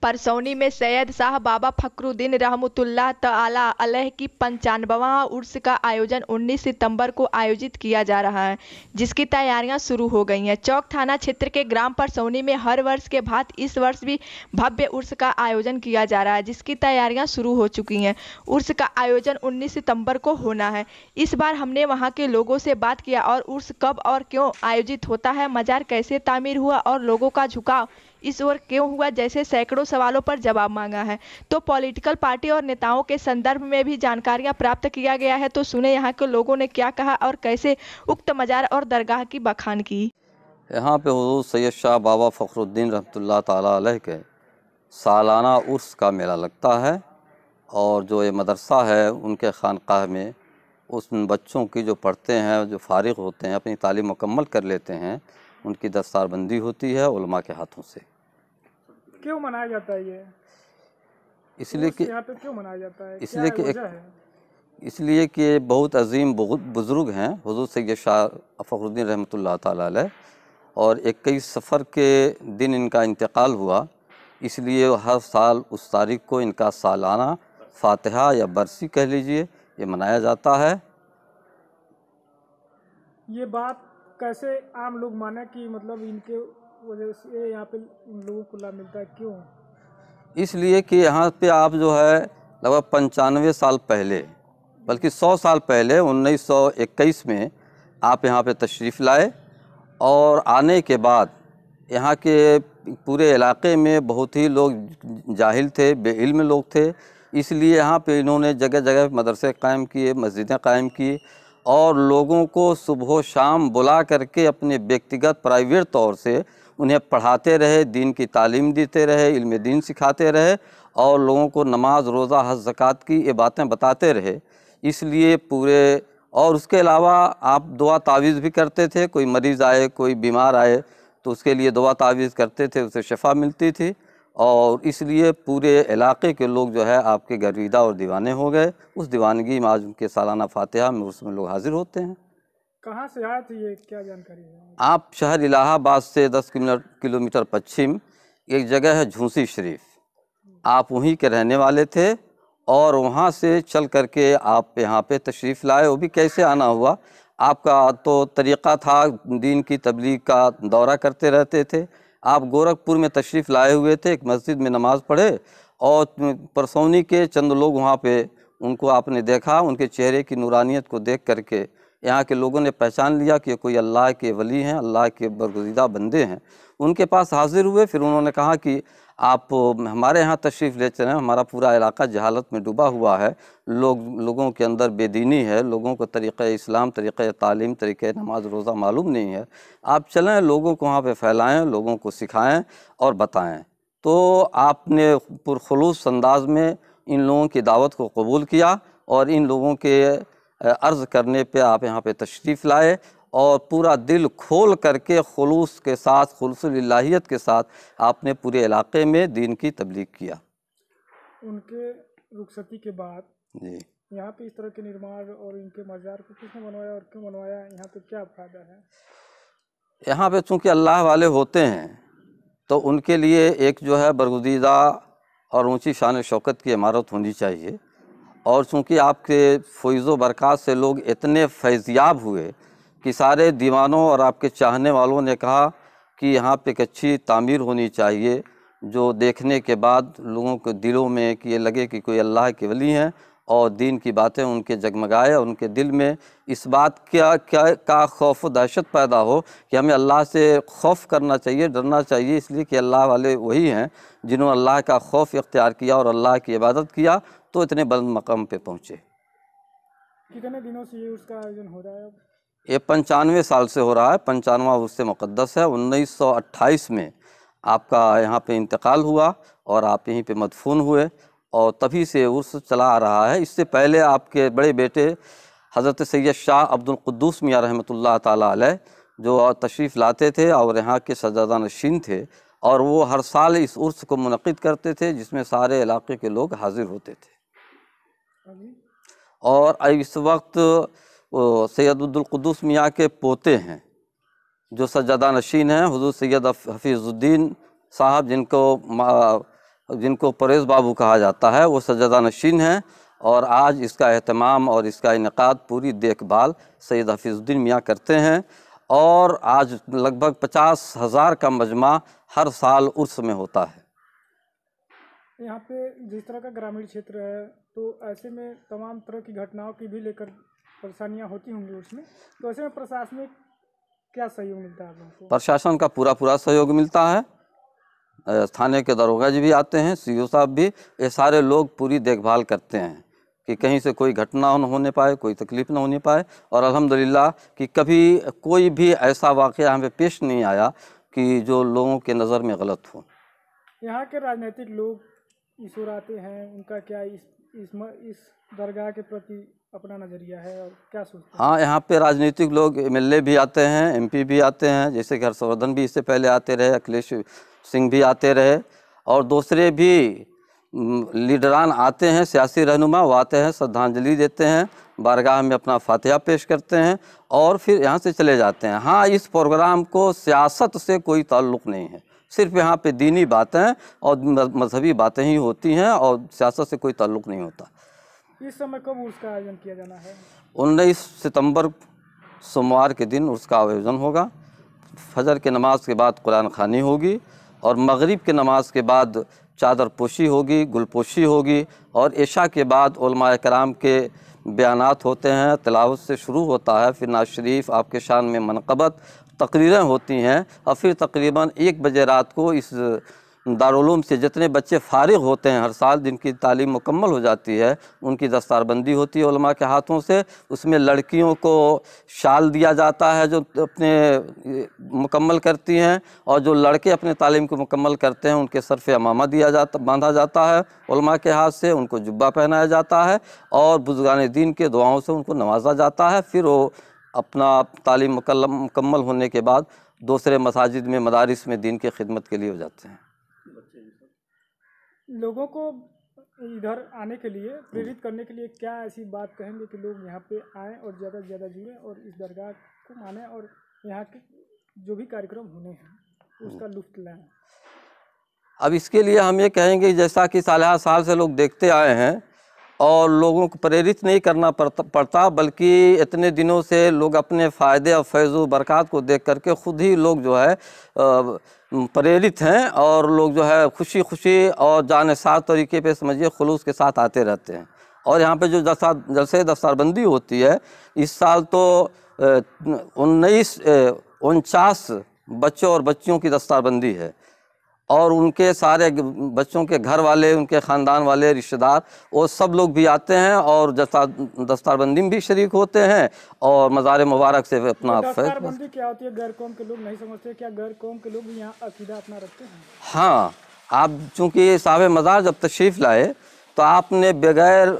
परसौनी में सैयद शाह बाबा फखरुद्दीन रहमतुल्लाह तआला अलैह की 95वां उर्स का आयोजन 19 सितंबर को आयोजित किया जा रहा है, जिसकी तैयारियां शुरू हो गई हैं। चौक थाना क्षेत्र के ग्राम परसौनी में हर वर्ष के भांति इस वर्ष भी भव्य उर्स का आयोजन किया जा रहा है, जिसकी तैयारियां शुरू हो चुकी हैं। उर्स का आयोजन 19 सितंबर को होना है। इस बार हमने वहां के लोगों से बात किया और उर्स कब और क्यों आयोजित होता है, मजार कैसे तामीर हुआ और लोगों का झुकाव इस ओर क्यों हुआ जैसे सैकड़ों सवालों पर जवाब मांगा है। तो पॉलिटिकल पार्टी और नेताओं के संदर्भ में भी जानकारियां प्राप्त किया गया है। तो सुने यहाँ के लोगों ने क्या कहा और कैसे उक्त मजार और दरगाह की बखान की। यहाँ पे हुजूर सैयद शाह बाबा फखरुद्दीन रहमतुल्लाह ताला अलैह के सालाना उर्स का मेला लगता है और जो ये मदरसा है उनके खानकाह में उस बच्चों की जो पढ़ते हैं, जो फारिग होते हैं, अपनी तालीम मुकम्मल कर लेते हैं, उनकी दस्तारबंदी होती है उलमा के हाथों से। क्यों मनाया जाता है ये? इसलिए कि यहाँ पे क्यों मनाया जाता है? इसलिए क्या कि वजह है? इसलिए कि बहुत अजीम बुज़ुर्ग हैं हुज़ूर सैयद शाह फखरुद्दीन रहमतुल्लाह ताला अलैह, और 21 सफ़र के दिन इनका इंतकाल हुआ। इसलिए हर साल उस तारीख़ को इनका सालाना फातिहा या बरसी कह लीजिए ये मनाया जाता है। ये बात कैसे आम लोग माने कि मतलब इनके वजह से यहाँ पे इन लोगों को लाभ मिलता है, क्यों? इसलिए कि यहाँ पे आप जो है लगभग 95 साल पहले, बल्कि 100 साल पहले 1921 में आप यहाँ पे तशरीफ़ लाए और आने के बाद यहाँ के पूरे इलाके में बहुत ही लोग जाहिल थे, बेइल्म लोग थे। इसलिए यहाँ पे इन्होंने जगह जगह मदरसे कायम किए, मस्जिदें कायम की और लोगों को सुबह शाम बुला करके अपने व्यक्तिगत प्राइवेट तौर से उन्हें पढ़ाते रहे, दीन की तालीम देते रहे, इल्म दीन सिखाते रहे और लोगों को नमाज, रोज़ा, हज, ज़कात की ये बातें बताते रहे। इसलिए पूरे और उसके अलावा आप दुआ तावीज़ भी करते थे। कोई मरीज़ आए, कोई बीमार आए तो उसके लिए दुआ तावीज़ करते थे, उसे शफ़ा मिलती थी और इसलिए पूरे इलाके के लोग जो है आपके गर्विदा और दीवाने हो गए। उस दीवानगी में आज उनके सालाना फातिहा में उसमें लोग हाजिर होते हैं। कहाँ से आए थे, ये क्या जानकारी है? आप शहर इलाहाबाद से 10 किलोमीटर पश्चिम एक जगह है झूसी शरीफ, आप वहीं के रहने वाले थे और वहाँ से चल करके आप यहाँ पे तशरीफ़ लाए। वो भी कैसे आना हुआ, आपका तो तरीक़ा था दीन की तबलीग का दौरा करते रहते थे। आप गोरखपुर में तशरीफ़ लाए हुए थे, एक मस्जिद में नमाज़ पढ़े और परसौनी के चंद लोग वहाँ पे उनको आपने देखा, उनके चेहरे की नूरानियत को देख करके यहाँ के लोगों ने पहचान लिया कि कोई अल्लाह के वली हैं, अल्लाह के बरगुज़ीदा बंदे हैं। उनके पास हाजिर हुए। फिर उन्होंने कहा कि आप हमारे यहाँ तशरीफ़ ले चलें, हमारा पूरा इलाका जहालत में डूबा हुआ है, लोगों के अंदर बेदीनी है, लोगों को तरीक़े इस्लाम, तरीक़े तालीम, तरीक़े नमाज रोज़ा मालूम नहीं है। आप चलें, लोगों को वहाँ पे फैलाएँ, लोगों को सिखाएँ और बताएँ। तो आपने पुरखुलूस अंदाज में इन लोगों की दावत को कबूल किया और इन लोगों के अर्ज़ करने पे आप यहाँ पे तशरीफ़ लाए और पूरा दिल खोल करके खुलूस के साथ, खुलूसुल इलाहियत के साथ आपने पूरे इलाके में दीन की तबलीग किया। उनके रुखसती के बाद जी, यहाँ पे इस तरह के निर्माण और इनके मज़ार को किसने बनवाया और क्यों बनवाया? यहाँ पे क्या फ़ायदा है? यहाँ पे चूँकि अल्लाह वाले होते हैं तो उनके लिए एक जो है बरगुज़ीदा और ऊँची शान शौकत की इमारत होनी चाहिए। और चूँकि आपके फ़ैज़ बरक़ात से लोग इतने फैज़याब हुए कि सारे दीवानों और आपके चाहने वालों ने कहा कि यहाँ पे एक अच्छी तामीर होनी चाहिए जो देखने के बाद लोगों के दिलों में कि ये लगे कि कोई अल्लाह के वली हैं और दीन की बातें उनके जगमगाए, उनके दिल में इस बात का खौफ दहशत पैदा हो कि हमें अल्लाह से खौफ करना चाहिए, डरना चाहिए, इसलिए कि अल्लाह वाले वही हैं जिन्होंने अल्लाह का खौफ इख्तियार किया और अल्लाह की इबादत किया तो इतने बुलंद मकाम पे पहुँचे। कितने दिनों से ये उसका आयोजन हो रहा है? ये 95 साल से हो रहा है। 95वां उर्स मुक़द्दस है। 1928 में आपका यहाँ पे इंतकाल हुआ और आप यहीं पे मदफून हुए और तभी से उर्स चला आ रहा है। इससे पहले आपके बड़े बेटे हज़रत सैयद शाह अब्दुल कुद्दूस मियाँ रहमतुल्लाह ताला अलैह जो तशरीफ़ लाते थे और यहाँ के सज्जादा नशीन थे और वो हर साल इस उर्स को मुनक़िद करते थे जिसमें सारे इलाके के लोग हाजिर होते थे। और इस वक्त सैयद अब्दुल कुद्दूस मियाँ के पोते हैं जो सज्जादा नशीन हैं, हुज़ूर सैयद हफ़ीज़ुद्दीन साहब, जिनको जिनको परेश बाबू कहा जाता है, वो सज्जदा नशीन हैं और आज इसका एहतमाम और इसका इनेकाद पूरी देखभाल सैयद हफीजुद्दीन मियाँ करते हैं। और आज लगभग 50,000 का मजमा हर साल उर्स में होता है। यहाँ पे जिस तरह का ग्रामीण क्षेत्र है, तो ऐसे में तमाम तरह की घटनाओं की भी लेकर परेशानियाँ होती होंगी उसमें, तो ऐसे में प्रशासनिक क्या सहयोग मिलता है आप लोगों को? प्रशासन का पूरा सहयोग मिलता है। थाने के दरोगा जी भी आते हैं, सीओ साहब भी, ये सारे लोग पूरी देखभाल करते हैं कि कहीं से कोई घटना न होने पाए, कोई तकलीफ़ न होने पाए। और अल्हम्दुलिल्लाह कि कभी कोई भी ऐसा वाक़या हमें पेश नहीं आया कि जो लोगों के नज़र में गलत हो। यहाँ के राजनीतिक लोग ईश्वर आते हैं, उनका क्या इस दरगाह के प्रति अपना नज़रिया है और क्या सोचते हैं? हाँ, यहाँ पे राजनीतिक लोग एमएलए भी आते हैं, एमपी भी आते हैं, जैसे कि हर्षवर्धन भी इससे पहले आते रहे, अखिलेश सिंह भी आते रहे और दूसरे भी लीडरान आते हैं, सियासी रहनुमा, वो आते हैं, श्रद्धांजलि देते हैं, बारगाह में अपना फातिहा पेश करते हैं और फिर यहाँ से चले जाते हैं। हाँ, इस प्रोग्राम को सियासत से कोई ताल्लुक़ नहीं है, सिर्फ यहाँ पे दीनी बातें और मजहबी बातें ही होती हैं और सियासत से कोई ताल्लुक़ नहीं होता। इस समय कब उसका आयोजन किया जाना है? 19 सितंबर सोमवार के दिन उसका आयोजन होगा। फजर के नमाज के बाद कुरान खानी होगी और मगरिब के नमाज के बाद चादर पोशी होगी, गुलपोशी होगी और इशा के बाद उलमाए कराम के बयानात होते हैं, तिलावत से शुरू होता है, फिर नाज शरीफ, आपके शान में मनक़बत, तकरीरें होती हैं और फिर तकरीबन 1 बजे रात को इस दारुल-उलूम से जितने बच्चे फारिग होते हैं हर साल, जिनकी तालीम मुकम्मल हो जाती है, उनकी दस्तारबंदी होती है उलमा के हाथों से। उसमें लड़कियों को शाल दिया जाता है जो अपने मुकम्मल करती हैं और जो लड़के अपने तालीम को मुकम्मल करते हैं उनके सर पे अमामा बांधा जाता है उलमा के हाथ से, उनको जुब्बा पहनाया जाता है और बुज़ुर्गान दीन के दुआओं से उनको नवाजा जाता है। फिर वो अपना तालीम मुकम्मल होने के बाद दूसरे मसाजिद में, मदारिस में दीन की खिदमत के लिए हो जाते हैं। लोगों को इधर आने के लिए प्रेरित करने के लिए क्या ऐसी बात कहेंगे कि लोग यहाँ पे आएँ और ज़्यादा से ज़्यादा जुड़ें और इस दरगाह को मानें और यहाँ के जो भी कार्यक्रम होने हैं उसका लुत्फ़ लें? अब इसके लिए हम ये कहेंगे, जैसा कि साल से लोग देखते आए हैं और लोगों को प्रेरित नहीं करना पड़ता, बल्कि इतने दिनों से लोग अपने फ़ायदे और फैज़ बरक़ात को देख करके ख़ुद ही लोग जो है प्रेरित हैं और लोग जो है खुशी खुशी और जानिसार तरीके पे समझिए खुलूस के साथ आते रहते हैं। और यहाँ पे जो जलसे दस्तारबंदी होती है, इस साल तो 49 बच्चों और बच्चियों की दस्तारबंदी है और उनके सारे बच्चों के घर वाले, उनके ख़ानदान वाले, रिश्तेदार, वो सब लोग भी आते हैं और दस्तारबंदी में भी शरीक होते हैं और मज़ार मुबारक से अपना दस्तारबंदी क्या होती है? गैर कौम के लोग नहीं समझते, क्या गैर कौम के लोग भी यहाँ अकीदा अपना रखते हैं? हाँ, आप चूँकि साहिब मज़ार जब तशरीफ़ लाए तो आपने बग़ैर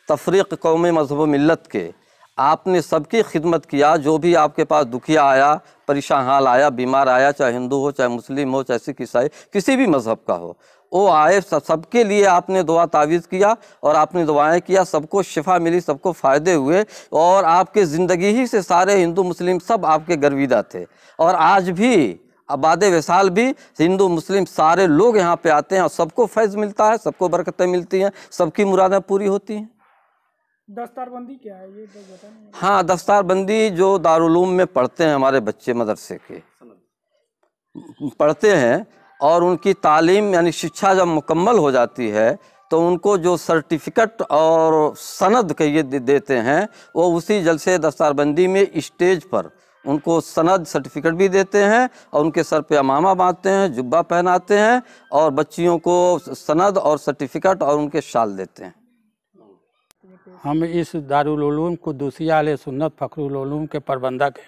तफरीक़ कौम, मज़हब व मिल्लत के आपने सबकी खिदमत किया। जो भी आपके पास दुखिया आया, परेशान हाल आया, बीमार आया, चाहे हिंदू हो, चाहे मुस्लिम हो, चाहे सिख ईसाई, किसी भी मज़हब का हो, वो आए, सबके लिए आपने दुआ तावीज़ किया और आपने दुआएं किया, सबको शिफा मिली, सबको फ़ायदे हुए और आपके ज़िंदगी ही से सारे हिंदू मुस्लिम सब आपके गर्विदा थे। और आज भी आबाद वसाल भी हिंदू मुस्लिम सारे लोग यहाँ पे आते हैं और सबको फैज़ मिलता है, सबको बरकतें मिलती हैं, सबकी मुरादें पूरी होती हैं। दस्तारबंदी क्या है ये बताएं? हाँ, दस्तारबंदी जो दारुल-उलूम में पढ़ते हैं हमारे बच्चे, मदरसे के पढ़ते हैं और उनकी तालीम यानी शिक्षा जब मुकम्मल हो जाती है तो उनको जो सर्टिफिकेट और सनद कहिए देते हैं, वो उसी जलसे दस्तारबंदी में स्टेज पर उनको सनद सर्टिफिकेट भी देते हैं और उनके सर पे अमामा बांधते हैं, जुब्बा पहनाते हैं और बच्चियों को सनद और सर्टिफिकेट और उनके शाल देते हैं। हम इस दारुल उलूम कुद्दूसिया अहले सुन्नत फ़खरुल उलूम के प्रबंधक हैं।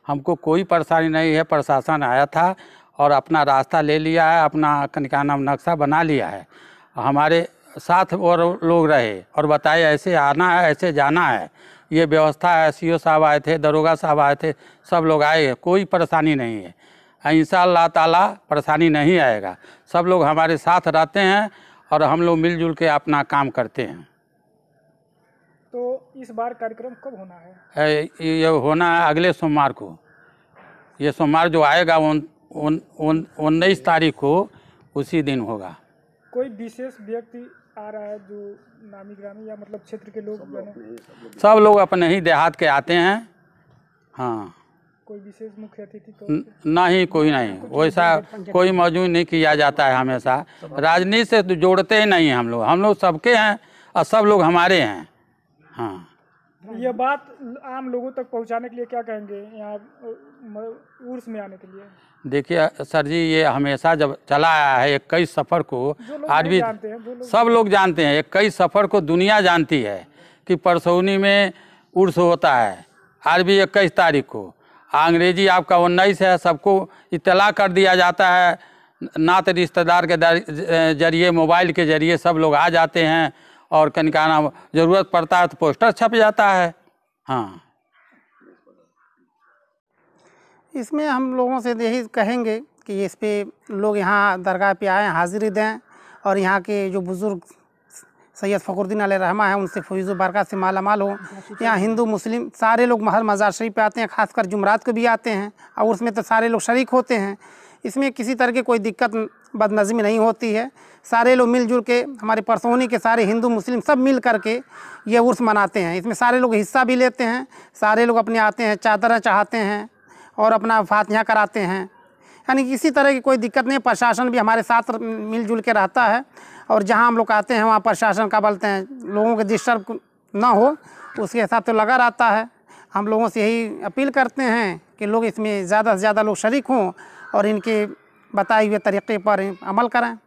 हमको कोई परेशानी नहीं है। प्रशासन आया था और अपना रास्ता ले लिया है, अपना क्या नाम नक्शा बना लिया है। हमारे साथ और लोग रहे और बताए ऐसे आना है, ऐसे जाना है, ये व्यवस्था है। सीओ साहब आए थे, दरोगा साहब आए थे, सब लोग आए, कोई परेशानी नहीं है। इंशाअल्लाह ताला परेशानी नहीं आएगा। सब लोग हमारे साथ रहते हैं और हम लोग मिलजुल के अपना काम करते हैं। तो इस बार कार्यक्रम कब होना है? ये होना है अगले सोमवार को। ये सोमवार जो आएगा 19 तारीख को, उसी दिन होगा। कोई विशेष व्यक्ति आ रहा है जो नामी ग्रामी या मतलब क्षेत्र के लोग बने? सब लोग अपने ही देहात के आते हैं। हाँ, कोई विशेष मुख्य अतिथि तो नहीं, कोई नहीं, वैसा कोई मौजूद नहीं किया जाता है। हमेशा राजनीति से तो जोड़ते ही नहीं हैं हम लोग सबके हैं और सब लोग हमारे हैं। हाँ, ये बात आम लोगों तक पहुंचाने के लिए क्या कहेंगे यहाँ उर्स में आने के लिए? देखिए सर जी, ये हमेशा जब चला आया है 21 सफ़र को, आज भी सब लोग जानते हैं। 21 सफ़र को दुनिया जानती है कि परसौनी में उर्स होता है। आज भी 21 तारीख को, अंग्रेजी आपका 19 है, सबको इत्तला कर दिया जाता है। नात रिश्तेदार के जरिए, मोबाइल के जरिए सब लोग आ जाते हैं और कनिकाना ज़रूरत पड़ता है तो पोस्टर छप जाता है। हाँ, इसमें हम लोगों से यही कहेंगे कि इस पे लोग यहाँ दरगाह पे आएँ, हाज़िरी दें और यहाँ के जो बुज़ुर्ग सैयद फ़खरुद्दीन अलैहि रहमा है उनसे फैज़ बरकत से माला माल हो। यहाँ हिंदू मुस्लिम सारे लोग हर मज़ार शरीफ पे आते हैं, ख़ासकर जुमरात को भी आते हैं और उसमें तो सारे लोग शरीक होते हैं। इसमें किसी तरह की कोई दिक्कत बदनज़मी नहीं होती है। सारे लोग मिलजुल के, हमारे परसौनी के सारे हिंदू मुस्लिम सब मिल करके ये उर्स मनाते हैं। इसमें सारे लोग हिस्सा भी लेते हैं, सारे लोग अपने आते हैं, चादरें चढ़ाते हैं और अपना फातिहा कराते हैं। यानी किसी तरह की कोई दिक्कत नहीं। प्रशासन भी हमारे साथ मिलजुल के रहता है और जहाँ हम लोग आते हैं वहाँ प्रशासन का बोलते हैं लोगों के डिस्टर्ब ना हो, उसके हिसाब से लगा रहता है। हम लोगों से यही अपील करते हैं कि लोग इसमें ज़्यादा से ज़्यादा लोग शरीक हों और इनके बताए हुए तरीक़े पर अमल करें।